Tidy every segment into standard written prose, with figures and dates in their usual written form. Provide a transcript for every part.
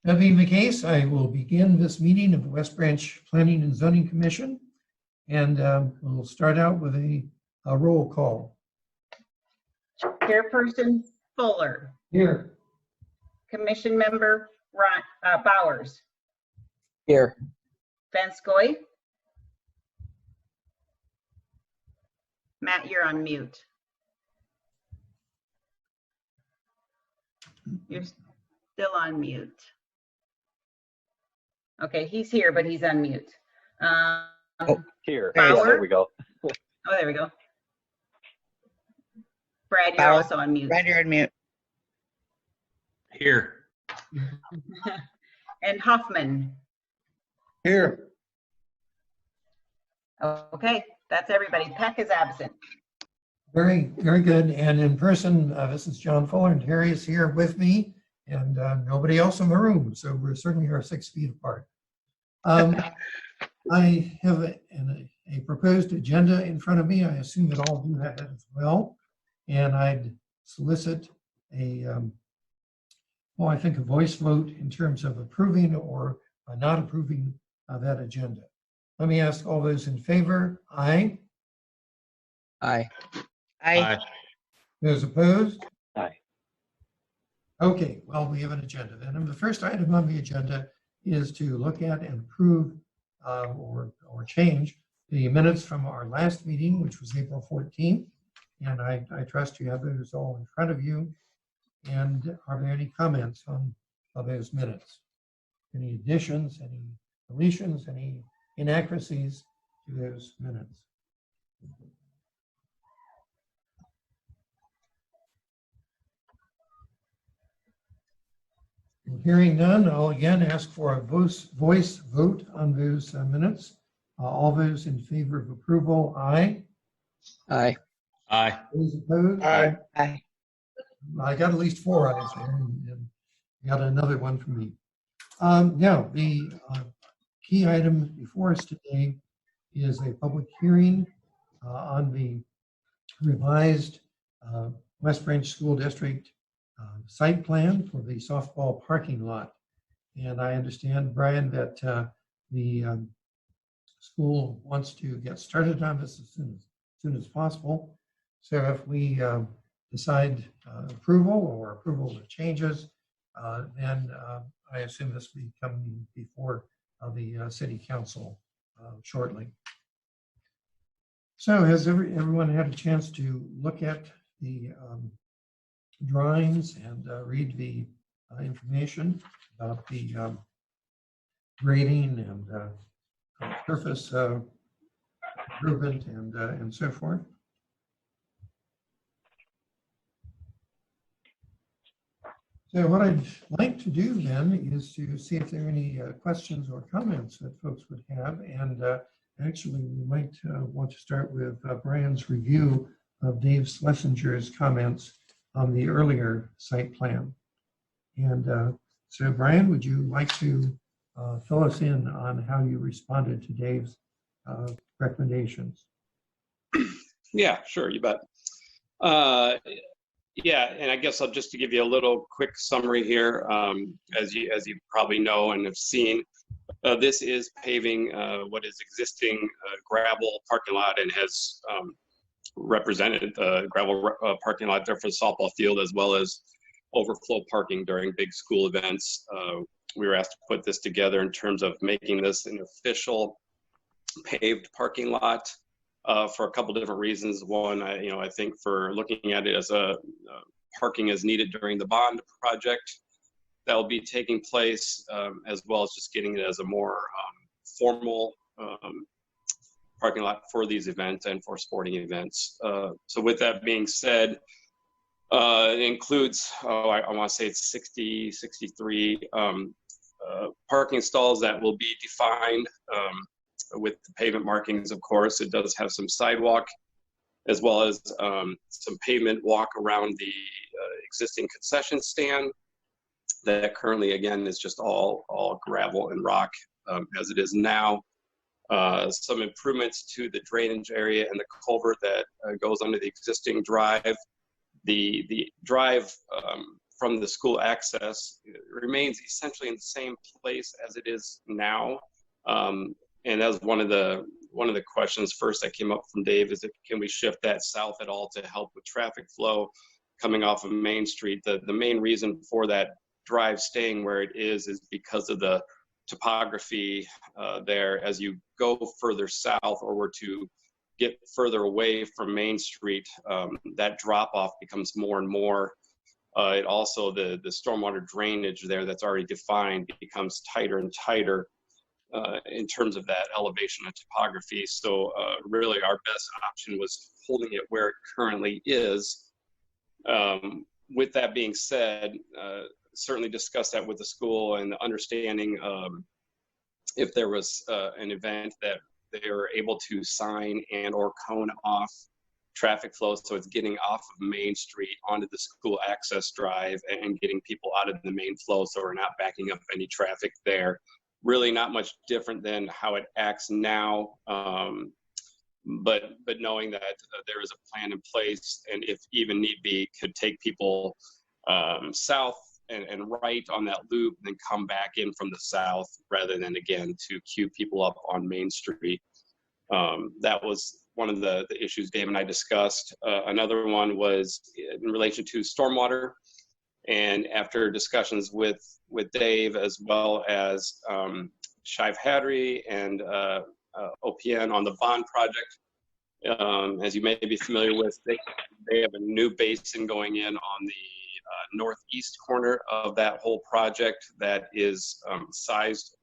That being the case, I will begin this meeting of the West Branch Planning and Zoning Commission, and we'll start out with a roll call. Chairperson Fuller. Here. Commission member Bowers. Here. Vanskoy. Matt, you're on mute. You're still on mute. Okay, he's here, but he's on mute. Here. Bauer? There we go. Oh, there we go. Brad, you're Bauer. also on mute. Brad, you're on mute. Here. And Hoffman. Here. Okay, that's everybody. Peck is absent. Very, very good. And in person, this is John Fuller, and Terry is here with me, and nobody else in the room. So we're certainly 6 feet apart. I have a proposed agenda in front of me. I assume that all of you have that as well. And I'd solicit I think a voice vote in terms of approving or not approving that agenda. Let me ask all those in favor. Aye. Aye. Aye. Those opposed? Aye. Okay, well, we have an agenda then. And the first item on the agenda is to look at and approve or change the minutes from our last meeting, which was April 14th. And I trust you have those all in front of you. And are there any comments on those minutes? Any additions, any deletions, any inaccuracies to those minutes? Hearing none, I'll again ask for a voice vote on those minutes. All those in favor of approval, aye. Aye. Aye. Those opposed? Aye. Aye. I got at least 4 ayes there, and got another one from me. Now, the key item before us today is a public hearing on the revised West Branch School District site plan for the softball parking lot. And I understand, Brian, that the school wants to get started on this as soon as possible. So if we decide approval or approval of changes, then I assume this will be coming before the city council shortly. So has everyone had a chance to look at the drawings and read the information about the grading and surface improvement and so forth? So what I'd like to do then is to see if there are any questions or comments that folks would have. And actually, we might want to start with Brian's review of Dave Schlesinger's comments on the earlier site plan. And so Brian, would you like to fill us in on how you responded to Dave's recommendations? Yeah, sure, you bet. Yeah, and I guess I'll just to give you a little quick summary here. As you probably know and have seen, this is paving what is existing gravel parking lot and has represented the gravel parking lot there for the softball field, as well as overflow parking during big school events. We were asked to put this together in terms of making this an official paved parking lot. For a couple different reasons. One, I think for looking at it as a parking is needed during the bond project that will be taking place, as well as just getting it as a more formal parking lot for these events and for sporting events. So with that being said, it includes, I want to say it's 63 parking stalls that will be defined with the pavement markings. Of course, it does have some sidewalk, as well as some pavement walk around the existing concession stand that currently, again, is just all gravel and rock as it is now. Some improvements to the drainage area and the culvert that goes under the existing drive. The drive from the school access remains essentially in the same place as it is now. And that was one of the questions first that came up from Dave, is can we shift that south at all to help with traffic flow coming off of Main Street? The main reason for that drive staying where it is because of the topography there. As you go further south or were to get further away from Main Street, that drop off becomes more and more. It also, the stormwater drainage there that's already defined becomes tighter and tighter in terms of that elevation and topography. So really our best option was holding it where it currently is. With that being said, certainly discussed that with the school and the understanding if there was an event that they were able to sign and or cone off traffic flow, so it's getting off of Main Street onto the school access drive and getting people out of the main flow, so we're not backing up any traffic there. Really not much different than how it acts now, but knowing that there is a plan in place, and if even need be, could take people south and right on that loop, and then come back in from the south rather than, again, to queue people up on Main Street. That was one of the issues Dave and I discussed. Another one was in relation to stormwater. And after discussions with Dave, as well as Shive Hattery and OPN on the bond project, as you may be familiar with, they have a new basin going in on the northeast corner of that whole project that is sized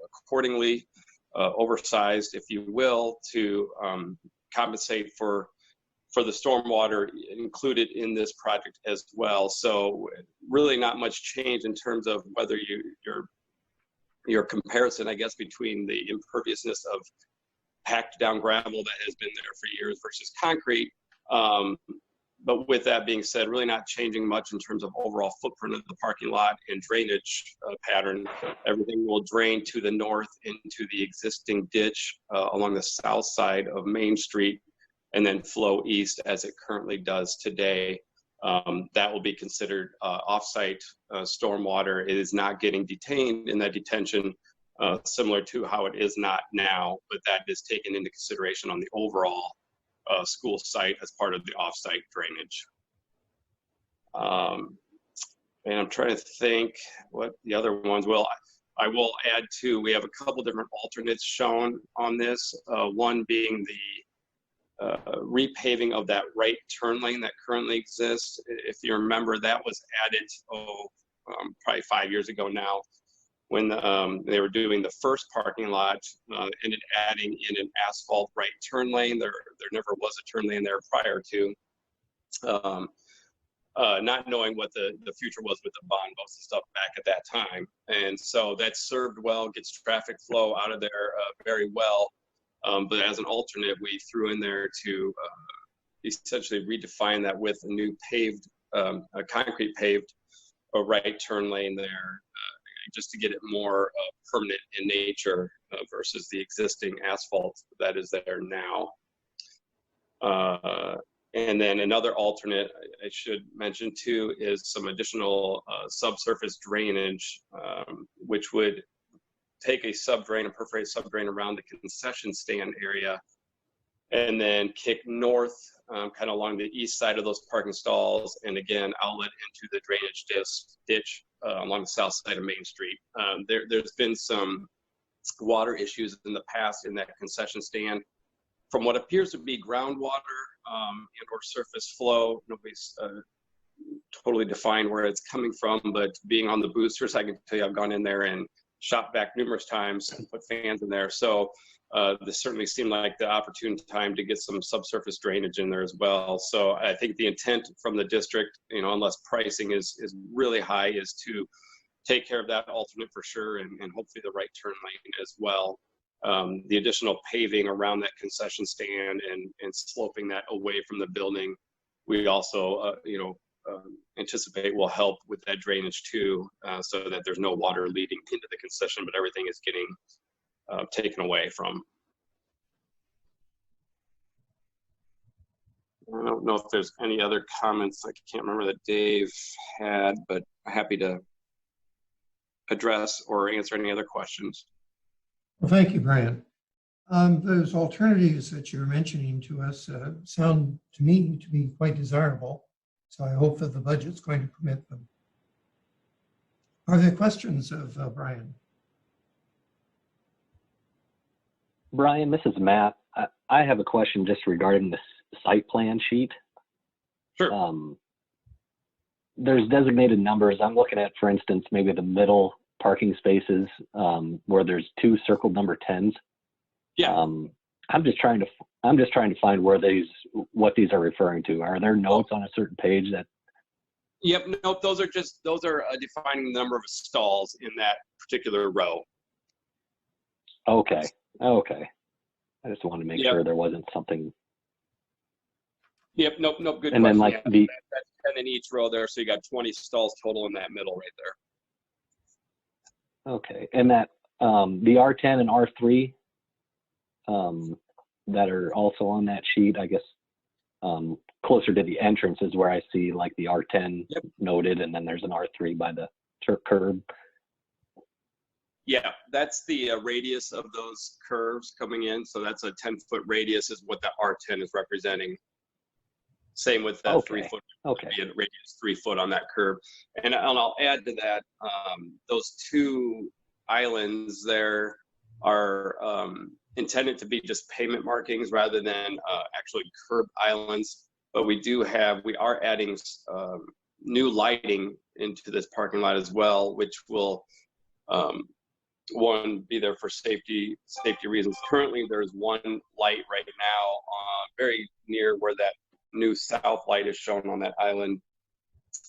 accordingly, oversized, if you will, to compensate for the stormwater included in this project as well. So really not much change in terms of whether your comparison, I guess, between the imperviousness of packed down gravel that has been there for years versus concrete. But with that being said, really not changing much in terms of overall footprint of the parking lot and drainage pattern. Everything will drain to the north into the existing ditch along the south side of Main Street, and then flow east as it currently does today. That will be considered off-site stormwater. It is not getting detained in that detention, similar to how it is not now, but that is taken into consideration on the overall school site as part of the off-site drainage. And I'm trying to think what the other ones. Well, I will add too, we have a couple different alternates shown on this. One being the repaving of that right turn lane that currently exists. If you remember, that was added, probably 5 years ago now, when they were doing the first parking lot, ended adding in an asphalt right turn lane. There never was a turn lane there prior to. Not knowing what the future was with the bond boats and stuff back at that time. And so that served well, gets traffic flow out of there very well. But as an alternate, we threw in there to essentially redefine that with a new paved, a concrete paved right turn lane there, just to get it more permanent in nature versus the existing asphalt that is there now. And then another alternate I should mention too is some additional subsurface drainage, which would take a sub-drain, a perforated sub-drain around the concession stand area, and then kick north kind of along the east side of those parking stalls, and again outlet into the drainage ditch along the south side of Main Street. There's been some water issues in the past in that concession stand from what appears to be groundwater and or surface flow. Nobody's totally defined where it's coming from, but being on the boosters, I can tell you I've gone in there and shot back numerous times and put fans in there. So this certainly seemed like the opportune time to get some subsurface drainage in there as well. So I think the intent from the district, unless pricing is really high, is to take care of that alternate for sure, and hopefully the right turn lane as well. The additional paving around that concession stand and sloping that away from the building, we also, anticipate will help with that drainage too, so that there's no water leading into the concession, but everything is getting taken away from. I don't know if there's any other comments. I can't remember that Dave had, but happy to address or answer any other questions. Well, thank you, Brian. Those alternatives that you're mentioning to us sound to me to be quite desirable. So I hope that the budget's going to permit them. Are there questions of Brian? Brian, this is Matt. I have a question just regarding the site plan sheet. Sure. There's designated numbers. I'm looking at, for instance, maybe the middle parking spaces where there's 2 circled number 10s. Yeah. I'm just trying to find what these are referring to. Are there notes on a certain page that? Yep. Nope. Those are defining the number of stalls in that particular row. Okay. I just wanted to make sure there wasn't something. Yep. Nope. Good. And question. then like that's 10 in each row there, so you got 20 stalls total in that middle right there. Okay, and that the R10 and R3 that are also on that sheet, I guess closer to the entrance is where I see like the R10 noted, and then there's an R3 by the curb. Yeah, that's the radius of those curves coming in. So that's a 10-foot radius is what the R10 is representing. Same with that 3 foot. Okay. Radius 3 foot on that curve. And I'll add to that, those 2 islands there are intended to be just pavement markings rather than actually curb islands. But we are adding new lighting into this parking lot as well, which will one, be there for safety reasons. Currently, there's one light right now very near where that new south light is shown on that island.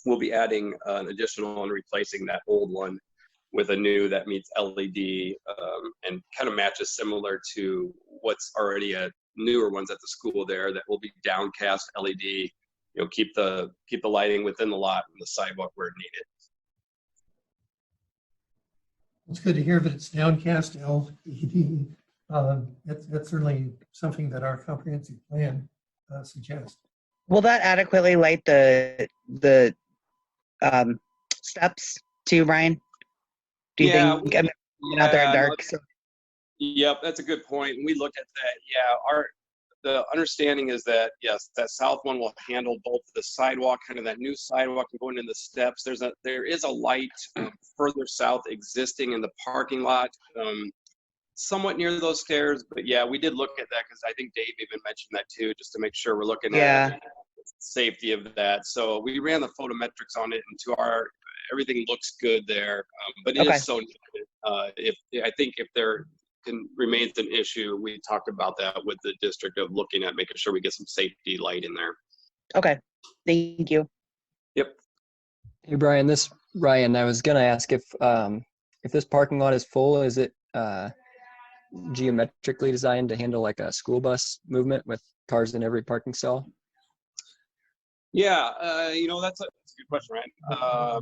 We'll be adding an additional and replacing that old one with a new that meets LED and kind of matches similar to what's already a newer ones at the school there that will be downcast LED. Keep the lighting within the lot and the sidewalk where needed. It's good to hear that it's downcast LED. That's certainly something that our comprehensive plan suggests. Will that adequately light the steps too, Brian? Do you think? I'm out there in dark. Yep, that's a good point. And we looked at that. Yeah, the understanding is that, yes, that south one will handle both the sidewalk, kind of that new sidewalk and going into the steps. There is a light further south existing in the parking lot, somewhat near those stairs. But yeah, we did look at that because I think Dave even mentioned that too, just to make sure we're looking at safety of that. So we ran the photometrics on it, and everything looks good there. But it is so needed. If there remains an issue, we talked about that with the district of looking at making sure we get some safety light in there. Okay, thank you. Yep. Hey Brian, this Ryan. I was gonna ask if this parking lot is full, is it geometrically designed to handle like a school bus movement with cars in every parking stall? Yeah, that's a good question, right?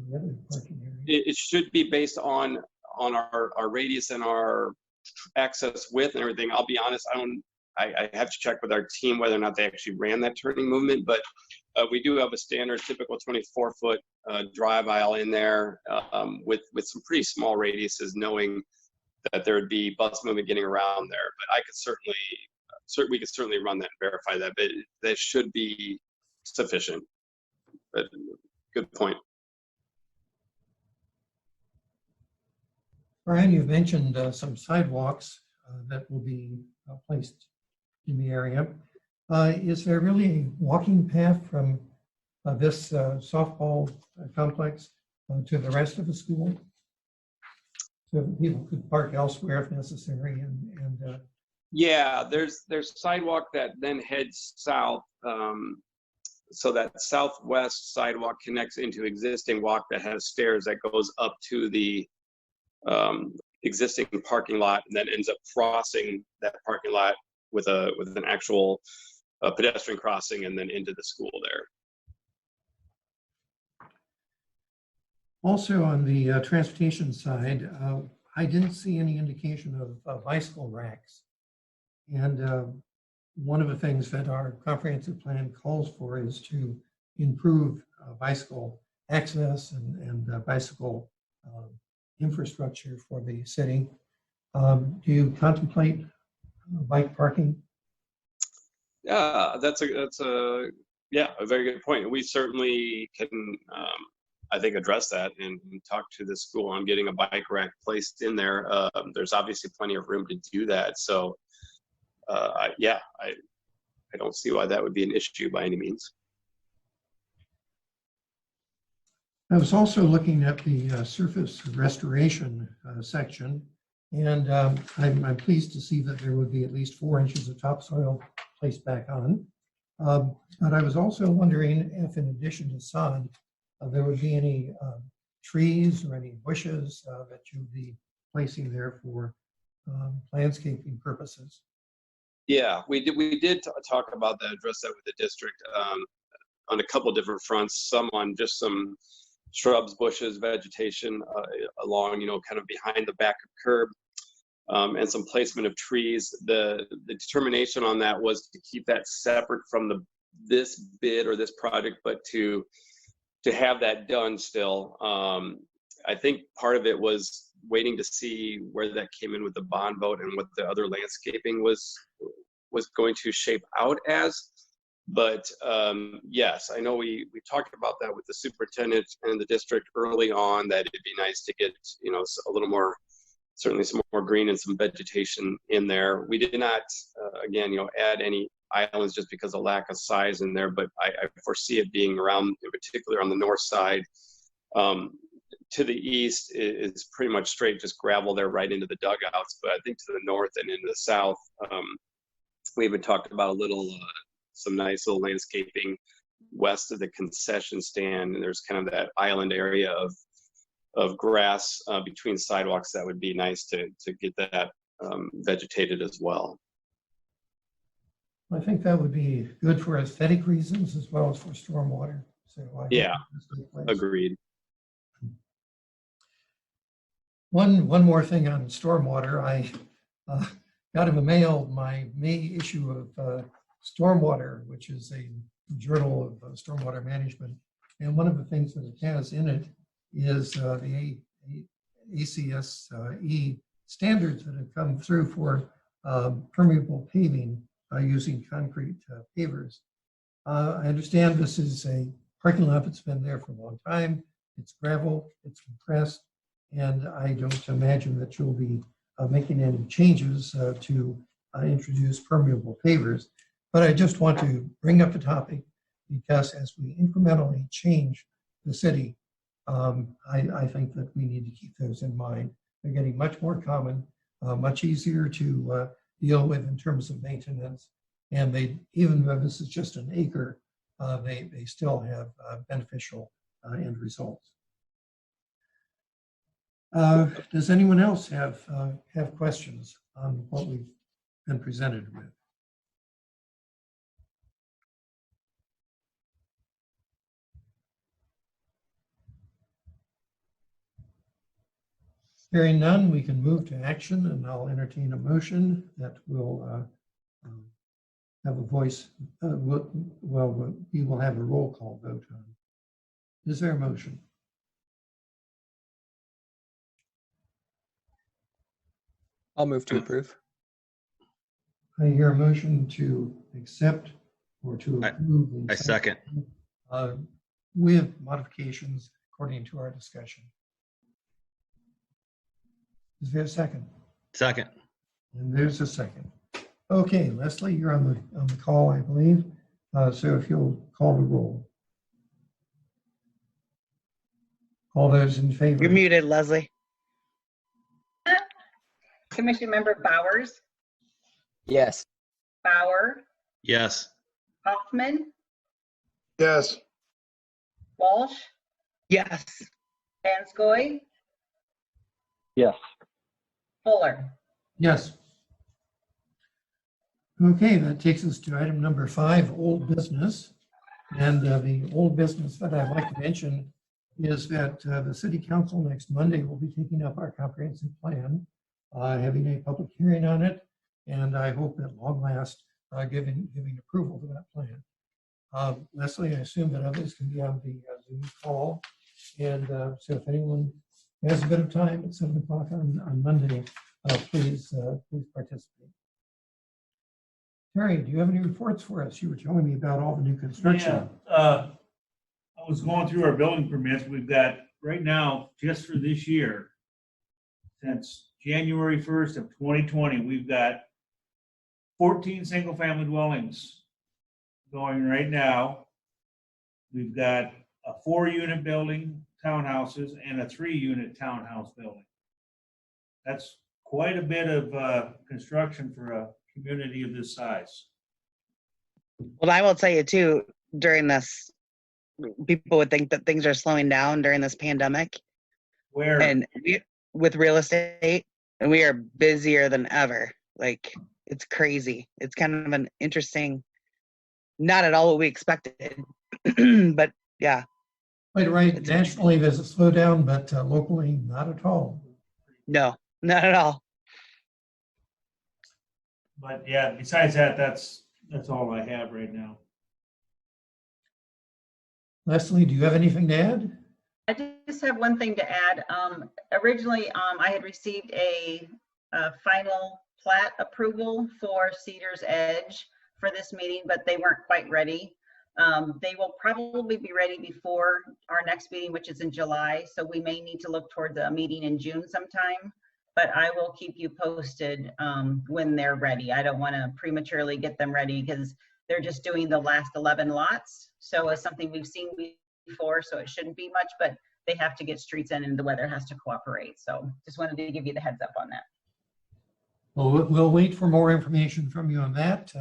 It should be based on our radius and our access width and everything. I'll be honest, I have to check with our team whether or not they actually ran that turning movement, but we do have a standard typical 24-foot drive aisle in there with some pretty small radiuses, knowing that there would be bus movement getting around there. But I could we could certainly run that and verify that, but that should be sufficient. But good point. Brian, you've mentioned some sidewalks that will be placed in the area. Is there really a walking path from this softball complex to the rest of the school? So that people could park elsewhere if necessary. Yeah, there's sidewalk that then heads south. So that southwest sidewalk connects into existing walk that has stairs that goes up to the existing parking lot, and then ends up crossing that parking lot with an actual pedestrian crossing, and then into the school there. Also on the transportation side, I didn't see any indication of bicycle racks. And one of the things that our comprehensive plan calls for is to improve bicycle access and bicycle infrastructure for the city. Do you contemplate bike parking? Yeah, that's a very good point. We certainly can, I think, address that and talk to the school on getting a bike rack placed in there. There's obviously plenty of room to do that. So, I don't see why that would be an issue by any means. I was also looking at the surface restoration section, and I'm pleased to see that there would be at least 4 inches of topsoil placed back on. But I was also wondering if, in addition to sod, there would be any trees or any bushes that you'd be placing there for landscaping purposes. Yeah, we did talk about that, address that with the district on a couple different fronts. Some on just some shrubs, bushes, vegetation along, kind of behind the back of curb, and some placement of trees. The determination on that was to keep that separate from this bid or this project, but to have that done still. I think part of it was waiting to see where that came in with the bond vote and what the other landscaping was going to shape out as. But yes, I know we talked about that with the superintendent and the district early on, that it'd be nice to get, a little more, certainly some more green and some vegetation in there. We did not, again, add any islands just because of lack of size in there, but I foresee it being around, in particular on the north side. To the east is pretty much straight, just gravel there right into the dugouts. But I think to the north and into the south, we even talked about some nice little landscaping west of the concession stand. And there's kind of that island area of grass between sidewalks that would be nice to get that vegetated as well. I think that would be good for aesthetic reasons as well as for stormwater. So yeah, agreed. One more thing on stormwater. I got in the mail my May issue of Stormwater, which is a journal of stormwater management. And one of the things that it has in it is the ACSE standards that have come through for permeable paving using concrete pavers. I understand this is a parking lot that's been there for a long time. It's gravel, it's compressed, and I don't imagine that you'll be making any changes to introduce permeable pavers. But I just want to bring up the topic because as we incrementally change the city, I think that we need to keep those in mind. They're getting much more common, much easier to deal with in terms of maintenance. And even though this is just an acre, they still have beneficial end results. Does anyone else have questions on what we've been presented with? Hearing none, we can move to action, and I'll entertain a motion that will have a voice. We will have a roll call vote on. Is there a motion? I'll move to approve. I hear a motion to accept or to approve. I second. With modifications according to our discussion. Is there a second? Second. And there's a second. Okay, Leslie, you're on the call, I believe. So if you'll call the roll. All those in favor? You're muted, Leslie. Commission Member Bowers, Yes. Bauer, Yes. Hoffman, Yes. Walsh, Yes. Vanskoy, Yes. Fuller. Yes. Okay, that takes us to item number 5, old business. And the old business that I'd like to mention is that the City Council next Monday will be taking up our comprehensive plan, having a public hearing on it. And I hope at long last giving approval to that plan. Leslie, I assume that others can be on the Zoom call. And so if anyone has a bit of time at 7 o'clock on Monday, please participate. Terry, do you have any reports for us? You were telling me about all the new construction. Yeah, I was going through our building permits. We've got right now, just for this year, since January 1st of 2020, we've got 14 single-family dwellings going right now. We've got a 4-unit building, townhouses, and a 3-unit townhouse building. That's quite a bit of construction for a community of this size. Well, I will tell you too, during this, people would think that things are slowing down during this pandemic. Where And with real estate, and we are busier than ever. Like, it's crazy. It's kind of an interesting, not at all what we expected, but yeah. Right. Nationally, there's a slowdown, but locally, not at all. No, not at all. But yeah, besides that, that's all I have right now. Leslie, do you have anything to add? I just have one thing to add. Originally, I had received a final plat approval for Cedars Edge for this meeting, but they weren't quite ready. They will probably be ready before our next meeting, which is in July. So we may need to look towards a meeting in June sometime, but I will keep you posted when they're ready. I don't want to prematurely get them ready because they're just doing the last 11 lots. So it's something we've seen before, so it shouldn't be much, but they have to get streets in and the weather has to cooperate. So just wanted to give you the heads up on that. Well, we'll wait for more information from you on that.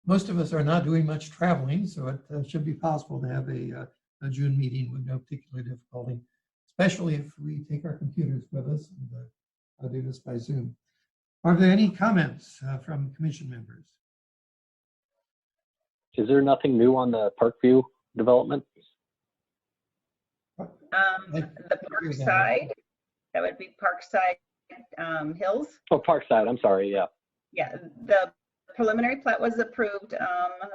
Most of us are not doing much traveling, so it should be possible to have a June meeting with no particular difficulty, especially if we take our computers with us and I'll do this by Zoom. Are there any comments from commission members? Is there nothing new on the Parkview development? The Parkside, that would be Parkside Hills. Oh, Parkside, I'm sorry, yeah. Yeah, the preliminary plat was approved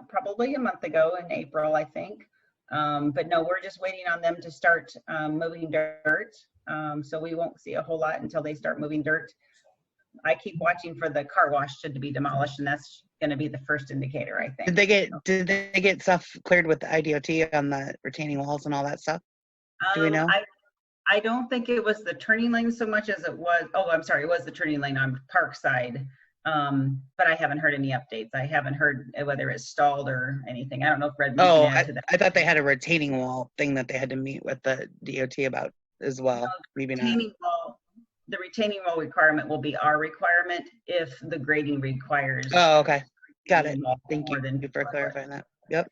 probably a month ago in April, I think. But no, we're just waiting on them to start moving dirt. So we won't see a whole lot until they start moving dirt. I keep watching for the car wash to be demolished, and that's going to be the first indicator, I think. Did they get stuff cleared with the IDOT on the retaining walls and all that stuff? Do we know? I don't think it was the turning lane so much as it was, oh, I'm sorry, it was the turning lane on Parkside. But I haven't heard any updates. I haven't heard whether it's stalled or anything. I don't know if Red. Oh, I thought they had a retaining wall thing that they had to meet with the DOT about as well. Maybe not. The retaining wall requirement will be our requirement if the grading requires. Oh, okay. Got it. Thank you for clarifying that. Yep.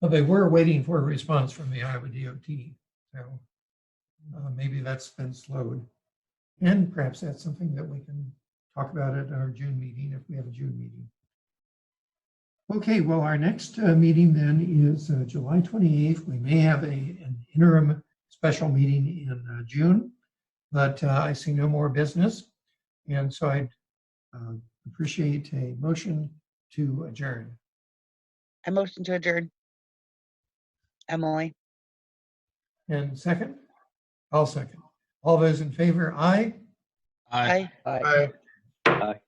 Well, they were waiting for a response from the Iowa DOT, so maybe that's been slowed. And perhaps that's something that we can talk about at our June meeting if we have a June meeting. Okay, well, our next meeting then is July 28th. We may have an interim special meeting in June, but I see no more business. And so I'd appreciate a motion to adjourn. I motion to adjourn. Emily. And second? I'll second. All those in favor, aye? Aye. Aye. Aye.